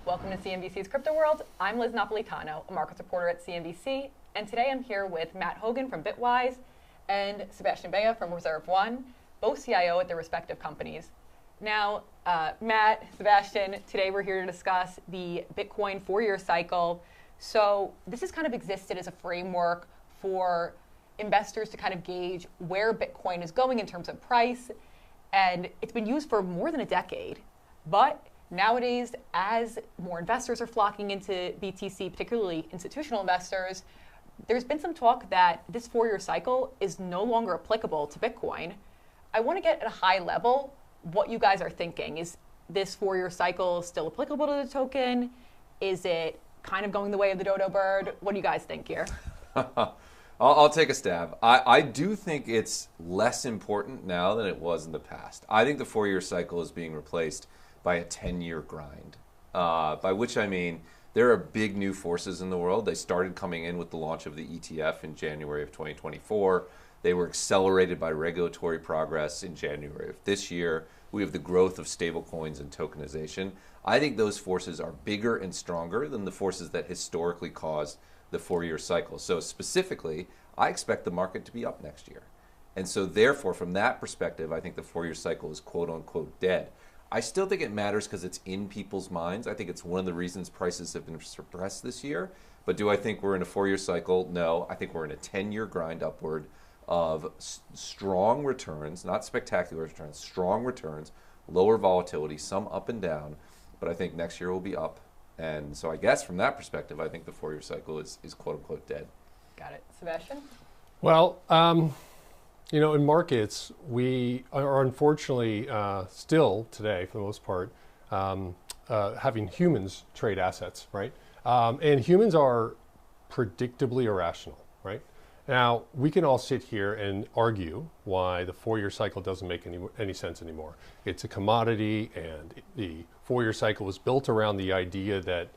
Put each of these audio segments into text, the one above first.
Welcome to CNBC's Crypto World. I'm Liz Napolitano, a markets reporter at CNBC, and today I'm here with Matt Hougan from Bitwise and Sebastian Bea from ReserveOne, both CIO at their respective companies. Now, Matt, Sebastian, today we're here to discuss the Bitcoin 4-year cycle. So this has kind of existed as a framework for investors to kind of gauge where Bitcoin is going in terms of price, and it's been used for more than a decade. But nowadays, as more investors are flocking into BTC, particularly institutional investors, there's been some talk that this 4-year cycle is no longer applicable to Bitcoin. I want to get at a high level what you guys are thinking. Is this 4-year cycle still applicable to the token? Is it kind of going the way of the dodo bird? What do you guys think here? I'll take a stab. I do think it's less important now than it was in the past. I think the 4-year cycle is being replaced by a 10-year grind, by which I mean there are big new forces in the world. They started coming in with the launch of the ETF in January of 2024. They were accelerated by regulatory progress in January of this year. We have the growth of stablecoins and tokenization. I think those forces are bigger and stronger than the forces that historically caused the 4-year cycle. So specifically, I expect the market to be up next year. And so therefore, from that perspective, I think the 4-year cycle is quote unquote dead. I still think it matters because it's in people's minds. I think it's one of the reasons prices have been suppressed this year. But do I think we're in a 4-year cycle? No. I think we're in a 10-year grind upward of strong returns, not spectacular returns, strong returns, lower volatility, some up and down. But I think next year will be up. And so I guess from that perspective, I think the 4-year cycle is quote unquote dead. Got it. Sebastian? Well, in markets, we are unfortunately still today, for the most part, having humans trade assets, right? And humans are predictably irrational, right? Now, we can all sit here and argue why the 4-year cycle doesn't make any sense anymore. It's a commodity, and the 4-year cycle was built around the idea that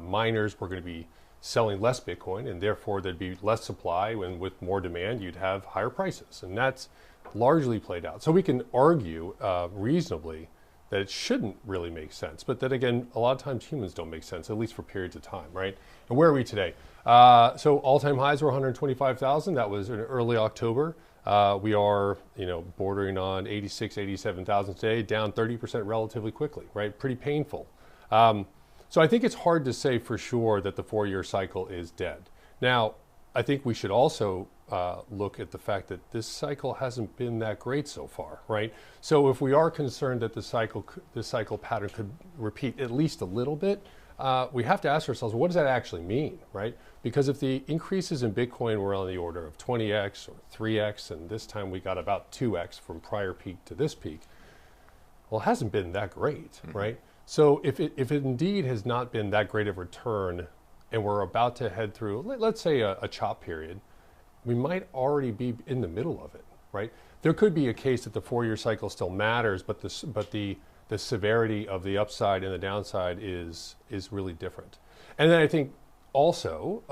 miners were going to be selling less Bitcoin, and therefore there'd be less supply, and with more demand, you'd have higher prices. And that's largely played out. So we can argue reasonably that it shouldn't really make sense. But then again, a lot of times humans don't make sense, at least for periods of time, right? And where are we today? So all-time highs were 125,000. That was in early October. We are, bordering on 86, 87,000 today, down 30% relatively quickly, right? Pretty painful. So I think it's hard to say for sure that the 4-year cycle is dead. Now, I think we should also look at the fact that this cycle hasn't been that great so far, right? So if we are concerned that the cycle pattern could repeat at least a little bit, we have to ask ourselves, what does that actually mean, right? Because if the increases in Bitcoin were on the order of 20x or 3x, and this time we got about 2x from prior peak to this peak, well, it hasn't been that great, right? So if it indeed has not been that great of a return, and we're about to head through, let's say a chop period, we might already be in the middle of it, right? There could be a case that the 4-year cycle still matters, but the severity of the upside and the downside is really different. And then I think also,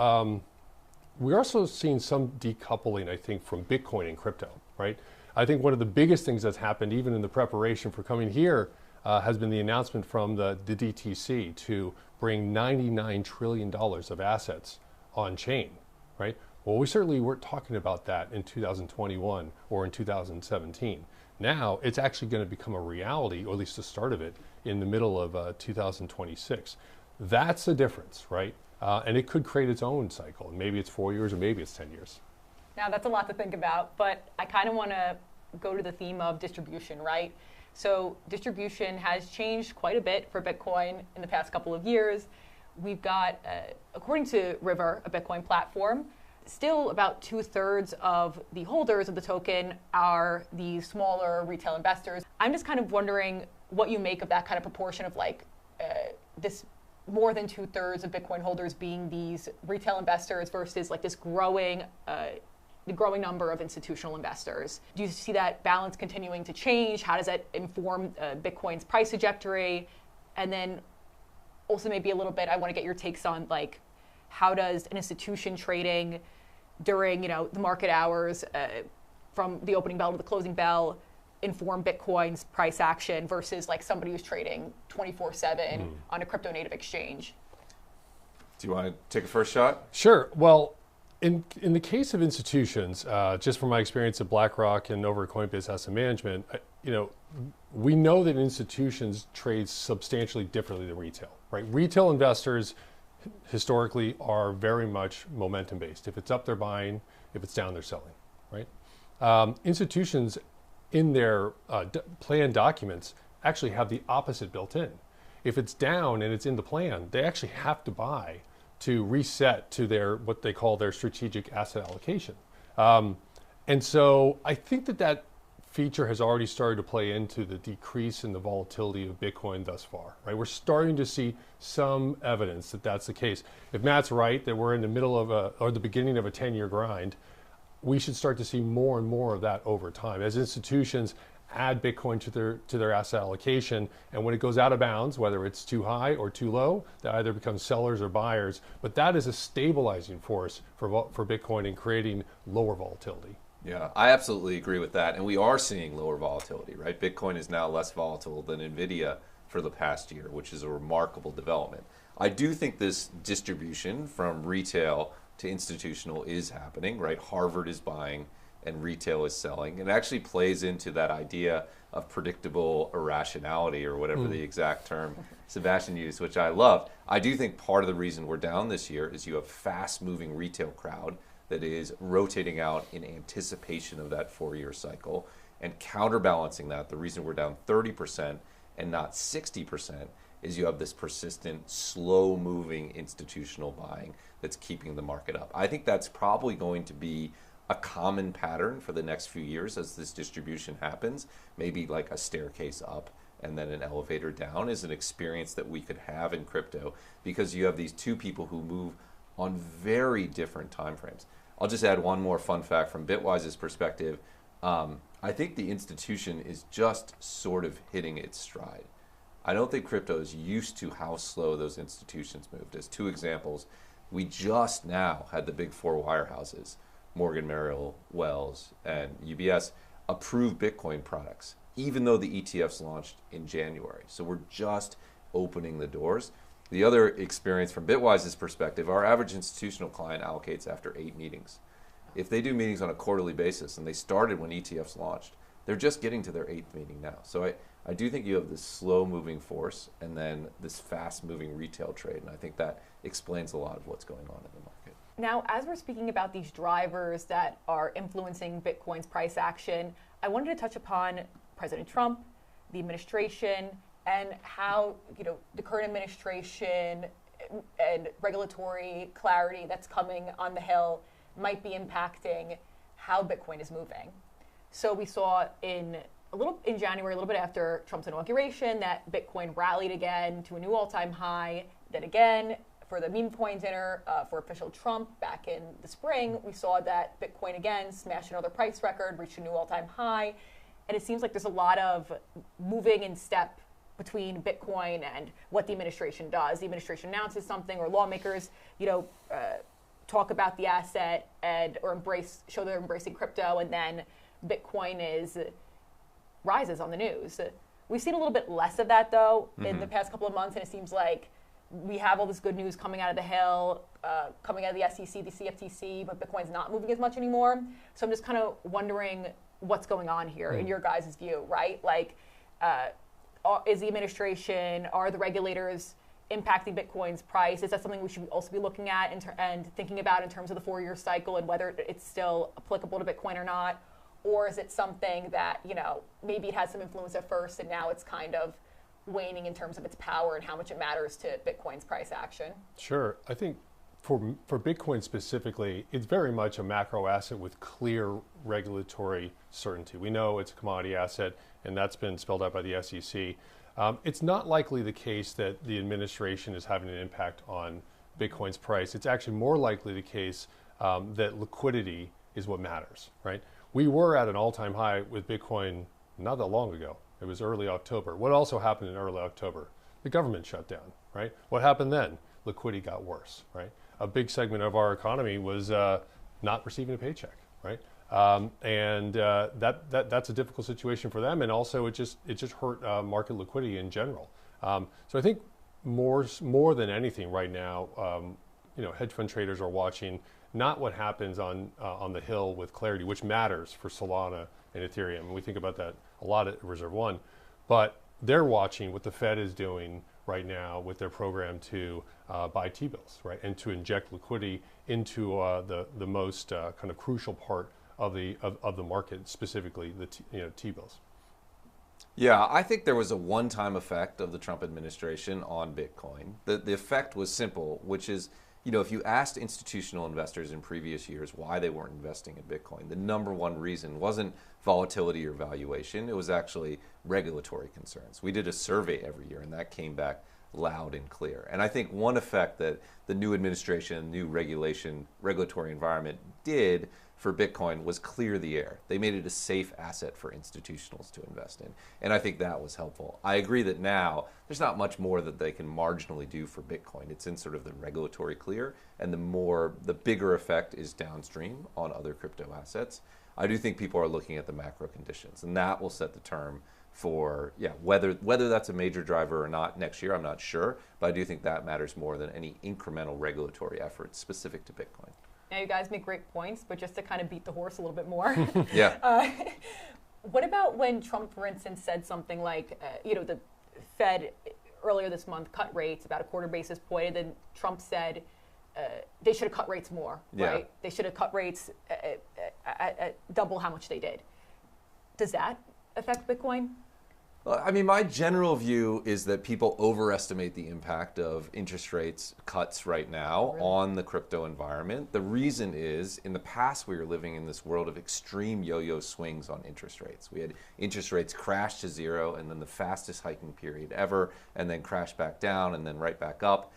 we're also seeing some decoupling, I think, from Bitcoin and crypto, right? I think one of the biggest things that's happened, even in the preparation for coming here, has been the announcement from the DTC to bring $99 trillion of assets on chain, right? Well, we certainly weren't talking about that in 2021 or in 2017. Now it's actually going to become a reality, or at least the start of it, in the middle of 2026. That's the difference, right? And it could create its own cycle. Maybe it's 4 years or maybe it's 10 years. Now, that's a lot to think about, but I kind of want to go to the theme of distribution, right? So distribution has changed quite a bit for Bitcoin in the past couple of years. We've got, according to River, a Bitcoin platform, still about 2/3 of the holders of the token are these smaller retail investors. I'm just kind of wondering what you make of that kind of proportion of this more than 2/3 of Bitcoin holders being these retail investors versus this growing number of institutional investors. Do you see that balance continuing to change? How does that inform Bitcoin's price trajectory? And then also maybe a little bit, I want to get your takes on how does an institution trading during the market hours from the opening bell to the closing bell, inform Bitcoin's price action versus like somebody who's trading 24/7 on a crypto native exchange? Do you want to take a first shot? Sure. Well, in the case of institutions, just from my experience at BlackRock and over at Coinbase Asset Management, we know that institutions trade substantially differently than retail, right? Retail investors historically are very much momentum based. If it's up, they're buying. If it's down, they're selling, right? Institutions in their plan documents actually have the opposite built in. If it's down and it's in the plan, they actually have to buy to reset to their what they call their strategic asset allocation. And so I think that feature has already started to play into the decrease in the volatility of Bitcoin thus far, right? We're starting to see some evidence that that's the case. If Matt's right, that we're in the middle of or the beginning of a 10-year grind, we should start to see more and more of that over time as institutions add Bitcoin to their asset allocation, and when it goes out of bounds, whether it's too high or too low, they either become sellers or buyers. But that is a stabilizing force for Bitcoin in creating lower volatility. Yeah, I absolutely agree with that, and we are seeing lower volatility, right? Bitcoin is now less volatile than Nvidia for the past year, which is a remarkable development. I do think this distribution from retail to institutional is happening, right? Harvard is buying and retail is selling. It actually plays into that idea of predictable irrationality, or whatever the exact term Sebastian used, which I love. I do think part of the reason we're down this year is you have fast-moving retail crowd that is rotating out in anticipation of that 4-year cycle. And counterbalancing that, the reason we're down 30% and not 60% is you have this persistent, slow-moving institutional buying that's keeping the market up. I think that's probably going to be a common pattern for the next few years as this distribution happens. Maybe like a staircase up and then an elevator down is an experience that we could have in crypto, because you have these two people who move on very different time frames. I'll just add one more fun fact from Bitwise's perspective. I think the institution is just sort of hitting its stride. I don't think crypto is used to how slow those institutions moved. As two examples, we just now had the big four wirehouses, Morgan, Merrill, Wells, and UBS, approve Bitcoin products, even though the ETFs launched in January. So we're just opening the doors. The other experience from Bitwise's perspective, our average institutional client allocates after 8 meetings. If they do meetings on a quarterly basis, and they started when ETFs launched, they're just getting to their 8th meeting now. So I do think you have this slow-moving force and then this fast-moving retail trade, and I think that explains a lot of what's going on in the market. Now, as we're speaking about these drivers that are influencing Bitcoin's price action, I wanted to touch upon President Trump, the administration, and how the current administration and regulatory clarity that's coming on the Hill might be impacting how Bitcoin is moving. So we saw in January, a little bit after Trump's inauguration, that Bitcoin rallied again to a new all-time high. Then again, for the meme coin dinner for official Trump back in the spring, we saw that Bitcoin again smashed another price record, reached a new all-time high. And it seems like there's a lot of moving in step between Bitcoin and what the administration does. The administration announces something, or lawmakers, talk about the asset or show they're embracing crypto, and then Bitcoin rises on the news. We've seen a little bit less of that, though, in the past couple of months, and it seems like we have all this good news coming out of the Hill, coming out of the SEC, the CFTC, but Bitcoin's not moving as much anymore. So I'm just kind of wondering what's going on here in your guys' view, right? Like, is the administration, are the regulators impacting Bitcoin's price? Is that something we should also be looking at and thinking about in terms of the 4-year cycle and whether it's still applicable to Bitcoin or not? Or is it something that, maybe it had some influence at first and now it's kind of waning in terms of its power and how much it matters to Bitcoin's price action? Sure. I think for Bitcoin specifically, it's very much a macro asset with clear regulatory certainty. We know it's a commodity asset, and that's been spelled out by the SEC. It's not likely the case that the administration is having an impact on Bitcoin's price. It's actually more likely the case that liquidity is what matters, right? We were at an all-time high with Bitcoin not that long ago. It was early October. What also happened in early October? The government shut down, right? What happened then? Liquidity got worse, right? A big segment of our economy was not receiving a paycheck, right? That's a difficult situation for them, and also it just hurt market liquidity in general. So I think more than anything right now, hedge fund traders are watching not what happens on the Hill with Clarity, which matters for Solana and Ethereum, and we think about that a lot at ReserveOne, but they're watching what the Fed is doing right now with their program to buy T-bills, right, and to inject liquidity into the most kind of crucial part of the market, specifically the T-bills. Yeah, I think there was a one-time effect of the Trump administration on Bitcoin. The effect was simple, which is, if you asked institutional investors in previous years why they weren't investing in Bitcoin, the number one reason wasn't volatility or valuation. It was actually regulatory concerns. We did a survey every year, and that came back loud and clear. And I think one effect that the new administration, new regulatory environment did for Bitcoin was clear the air. They made it a safe asset for institutionals to invest in. And I think that was helpful. I agree that now there's not much more that they can marginally do for Bitcoin. It's in sort of the regulatory clear, and the bigger effect is downstream on other crypto assets. I do think people are looking at the macro conditions, and that will set the term for whether that's a major driver or not next year. I'm not sure, but I do think that matters more than any incremental regulatory efforts specific to Bitcoin. Now, you guys make great points, but just to kind of beat the horse a little bit more. Yeah. What about when Trump, for instance, said something like, the Fed earlier this month cut rates about a quarter basis point, and then Trump said they should have cut rates more, right? Yeah. They should have cut rates at double how much they did. Does that affect Bitcoin? I mean, my general view is that people overestimate the impact of interest rates cuts right now on the crypto environment. The reason is, in the past, we were living in this world of extreme yo-yo swings on interest rates. We had interest rates crash to zero, and then the fastest hiking period ever, and then crash back down, and then right back up.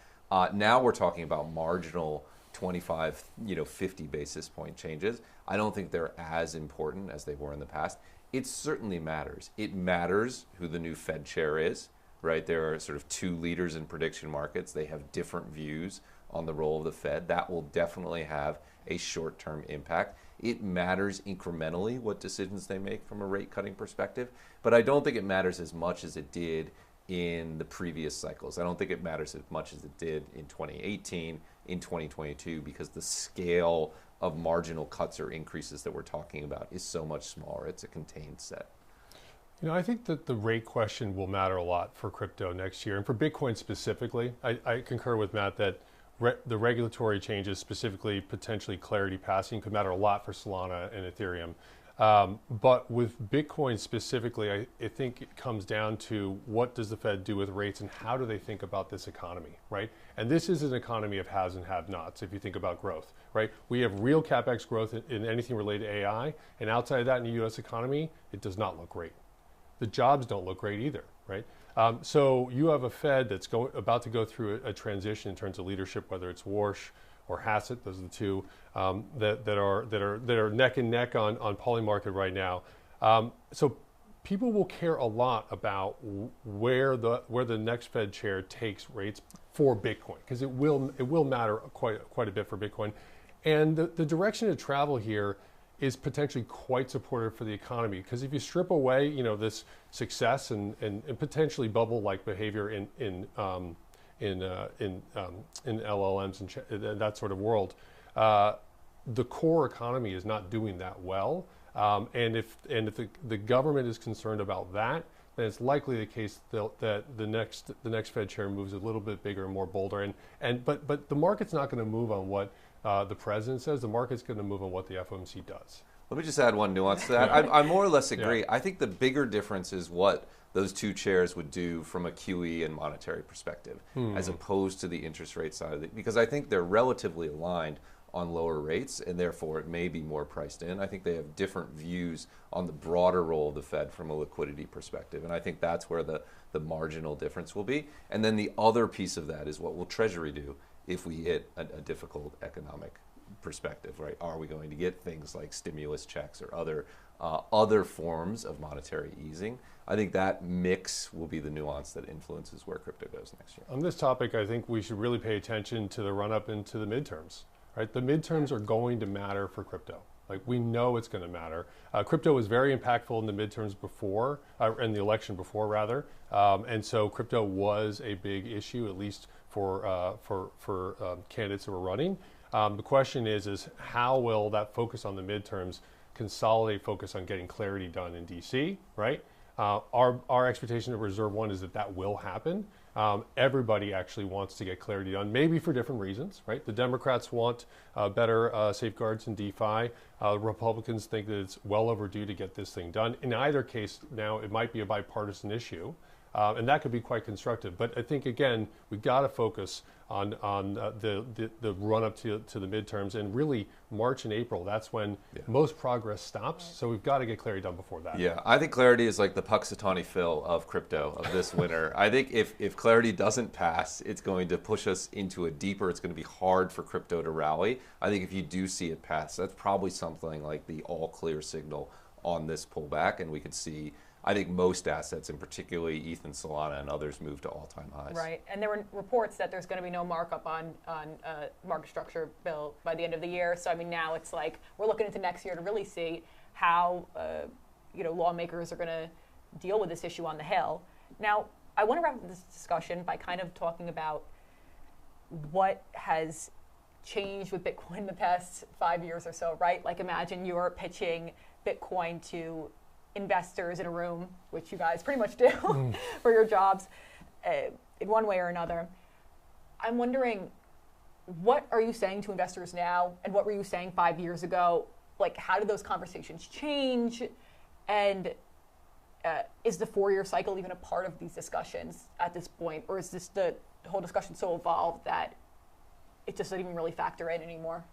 Now we're talking about marginal 25, 50 basis point changes. I don't think they're as important as they were in the past. It certainly matters. It matters who the new Fed chair is, right? There are sort of two leaders in prediction markets. They have different views on the role of the Fed. That will definitely have a short-term impact. It matters incrementally what decisions they make from a rate cutting perspective, but I don't think it matters as much as it did in the previous cycles. I don't think it matters as much as it did in 2018, in 2022, because the scale of marginal cuts or increases that we're talking about is so much smaller. It's a contained set. I think that the rate question will matter a lot for crypto next year, and for Bitcoin specifically. I concur with Matt that the regulatory changes, specifically potentially Clarity passing, could matter a lot for Solana and Ethereum. But with Bitcoin specifically, I think it comes down to what does the Fed do with rates and how do they think about this economy, right? And this is an economy of haves and have-nots if you think about growth, right? We have real CapEx growth in anything related to AI, and outside of that in the U.S. economy, it does not look great. The jobs don't look great either, right? So you have a Fed that's about to go through a transition in terms of leadership, whether it's Warsh or Hassett. Those are the two that are neck and neck on Polymarket right now. So people will care a lot about where the next Fed chair takes rates for Bitcoin, because it will matter quite a bit for Bitcoin, and the direction of travel here is potentially quite supportive for the economy, because if you strip away this success and potentially bubble-like behavior in LLMs and that sort of world, the core economy is not doing that well. And if the government is concerned about that, then it's likely the case that the next Fed chair moves a little bit bigger and more bolder. But the market's not going to move on what the president says. The market's going to move on what the FOMC does. Let me just add one nuance to that. I more or less agree. Yeah. I think the bigger difference is what those two chairs would do from a QE and monetary perspective, as opposed to the interest rate side of it, because I think they're relatively aligned on lower rates, and therefore it may be more priced in. I think they have different views on the broader role of the Fed from a liquidity perspective, and I think that's where the marginal difference will be. And then the other piece of that is what will Treasury do if we hit a difficult economic perspective, right? Are we going to get things like stimulus checks or other forms of monetary easing? I think that mix will be the nuance that influences where crypto goes next year. On this topic, I think we should really pay attention to the run-up into the midterms, right? The midterms are going to matter for crypto. Like, we know it's going to matter. Crypto was very impactful in the midterms before, in the election before, rather. And so crypto was a big issue, at least for candidates who were running. The question is how will that focus on the midterms consolidate focus on getting clarity done in DC, right? Our expectation at ReserveOne is that will happen. Everybody actually wants to get clarity done, maybe for different reasons, right? The Democrats want better safeguards in DeFi. Republicans think that it's well overdue to get this thing done. In either case, now it might be a bipartisan issue, and that could be quite constructive. But I think, again, we've got to focus on the run up to the midterms, and really March and April. That's when most progress stops. So we've got to get clarity done before that. Yeah, I think clarity is like the Puxatawny Phil of crypto of this winter. I think if clarity doesn't pass, it's going to push us into a deeper. It's going to be hard for crypto to rally. I think if you do see it pass, that's probably something like the all clear signal on this pullback, and we could see, I think, most assets, and particularly ETH and Solana and others, move to all-time highs. Right, and there were reports that there's going to be no markup on market structure bill by the end of the year. So I mean, now it's like we're looking into next year to really see how lawmakers are going to deal with this issue on the Hill. Now, I want to wrap up this discussion by kind of talking about what has changed with Bitcoin in the past 5 years or so, right? Like, imagine you're pitching Bitcoin to investors in a room, which you guys pretty much do for your jobs in one way or another. I'm wondering, what are you saying to investors now, and what were you saying 5 years ago? Like, how did those conversations change? And is the 4-year cycle even a part of these discussions at this point? Or is this the whole discussion so evolved that it just doesn't even really factor in anymore?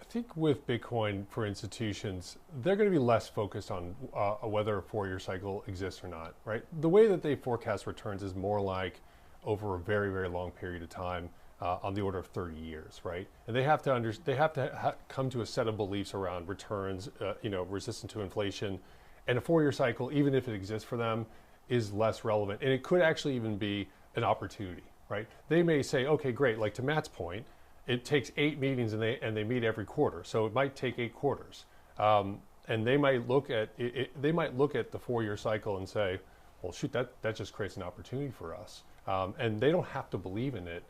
I think with Bitcoin for institutions, they're going to be less focused on whether a 4-year cycle exists or not, right? The way that they forecast returns is more like over a very, very long period of time, on the order of 30 years, right? And they have to come to a set of beliefs around returns, resistant to inflation, and a 4-year cycle, even if it exists for them, is less relevant. And it could actually even be an opportunity, right? They may say, okay, great. Like, to Matt's point, it takes 8 meetings and they meet every quarter, so it might take 8 quarters. And they might look at it, they might look at the 4-year cycle and say, well, shoot, that just creates an opportunity for us. And they don't have to believe in it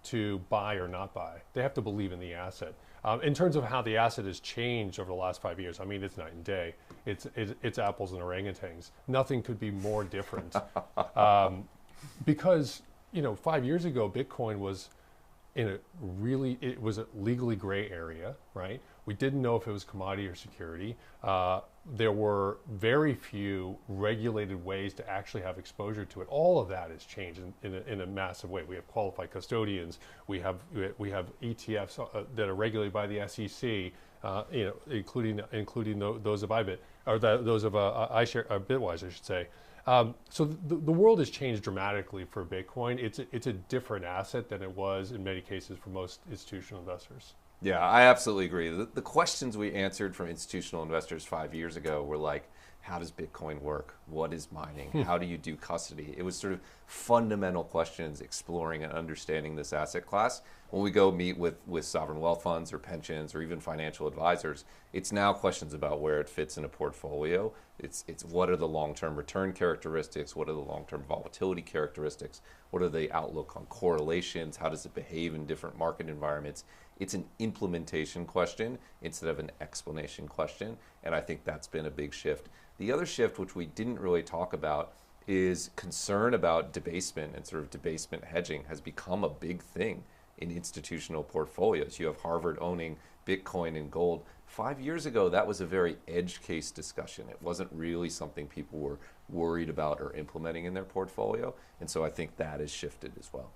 to buy or not buy. They have to believe in the asset. In terms of how the asset has changed over the last 5 years, I mean, it's night and day. It's apples and orangutans. Nothing could be more different. Because 5 years ago, Bitcoin was it was a legally gray area, right? We didn't know if it was commodity or security. There were very few regulated ways to actually have exposure to it. All of that has changed in a massive way. We have qualified custodians. We have ETFs that are regulated by the SEC, including those of IBIT, or those of iShare, Bitwise, I should say. So the world has changed dramatically for Bitcoin. It's a different asset than it was in many cases for most institutional investors. Yeah, I absolutely agree. The questions we answered from institutional investors 5 years ago were like, how does Bitcoin work? What is mining? How do you do custody? It was sort of fundamental questions exploring and understanding this asset class. When we go meet with sovereign wealth funds or pensions or even financial advisors, it's now questions about where it fits in a portfolio. It's what are the long-term return characteristics? What are the long-term volatility characteristics? What are the outlook on correlations? How does it behave in different market environments? It's an implementation question instead of an explanation question, and I think that's been a big shift. The other shift, which we didn't really talk about, is concern about debasement, and sort of debasement hedging has become a big thing in institutional portfolios. You have Harvard owning Bitcoin and gold. 5 years ago, that was a very edge case discussion. It wasn't really something people were worried about or implementing in their portfolio, and so I think that has shifted as well.